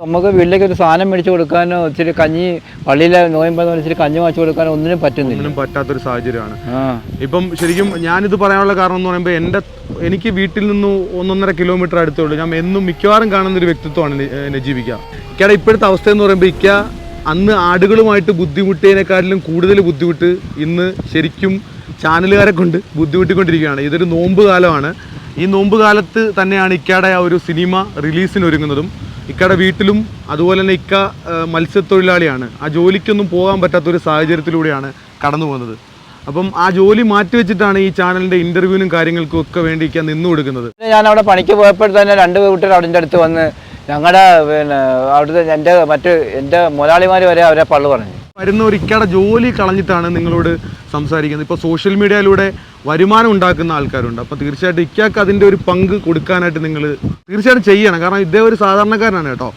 നമുക്ക് വീട്ടിലേക്ക് ഒരു സാധനം മേടിച്ചു കൊടുക്കാനോ ഇച്ചിരി കഞ്ഞി പള്ളിയിലെ നോയമ്പോ ഇച്ചിരി കഞ്ഞി വാങ്ങിച്ചു കൊടുക്കാനോ ഒന്നിനും പറ്റാത്തൊരു സാഹചര്യമാണ്. ഇപ്പം ശരിക്കും ഞാനിത് പറയാനുള്ള കാരണം എന്ന് പറയുമ്പോൾ എനിക്ക് വീട്ടിൽ നിന്ന് 1.5 കിലോമീറ്റർ അടുത്തേ ഉള്ളൂ. ഞാൻ എന്നും മിക്കവാറും കാണുന്ന ഒരു വ്യക്തിത്വമാണ് നജീബിക്ക. ഇക്കയുടെ ഇപ്പോഴത്തെ അവസ്ഥ എന്ന് പറയുമ്പോൾ ഇക്ക അന്ന് ആടുകളുമായിട്ട് ബുദ്ധിമുട്ടിയതിനേക്കാളിലും കൂടുതൽ ബുദ്ധിമുട്ട് ഇന്ന് ശരിക്കും ചാനലുകാരെ കൊണ്ട് ബുദ്ധിമുട്ടിക്കൊണ്ടിരിക്കുകയാണ്. ഇതൊരു നോമ്പ് കാലമാണ്. ഈ നോമ്പ് കാലത്ത് തന്നെയാണ് ഇക്കയുടെ ആ ഒരു സിനിമ റിലീസിന് ഒരുങ്ങുന്നതും. ഇക്കയുടെ വീട്ടിലും അതുപോലെ തന്നെ ഇക്ക മത്സ്യത്തൊഴിലാളിയാണ്. ആ ജോലിക്കൊന്നും പോകാൻ പറ്റാത്തൊരു സാഹചര്യത്തിലൂടെയാണ് കടന്നു പോകുന്നത്. അപ്പം ആ ജോലി മാറ്റിവെച്ചിട്ടാണ് ഈ ചാനലിൻ്റെ ഇൻ്റർവ്യൂവിനും കാര്യങ്ങൾക്കും ഒക്കെ വേണ്ടി ഇക്ക നിന്നു കൊടുക്കുന്നത്. ഞാൻ അവിടെ പണിക്ക് പോയപ്പോൾ തന്നെ 2 കൂട്ടർ അവിടെ അടുത്ത് വന്ന് ഞങ്ങളുടെ അവിടുത്തെ എൻ്റെ മുതലാളിമാർ വരെ അവരെ പള്ളു പറഞ്ഞു. വരുന്ന ഒരു ഇക്കയുടെ ജോലി കളഞ്ഞിട്ടാണ് നിങ്ങളോട് സംസാരിക്കുന്നത്. ഇപ്പോൾ സോഷ്യൽ മീഡിയയിലൂടെ വരുമാനം ഉണ്ടാക്കുന്ന ആൾക്കാരുണ്ട്. അപ്പോൾ തീർച്ചയായിട്ടും ഇക്കയ്ക്ക് അതിൻ്റെ ഒരു പങ്ക് കൊടുക്കാനായിട്ട് നിങ്ങൾ തീർച്ചയായിട്ടും ചെയ്യണം. കാരണം ഇദ്ദേഹം ഒരു സാധാരണക്കാരനാണ് കേട്ടോ.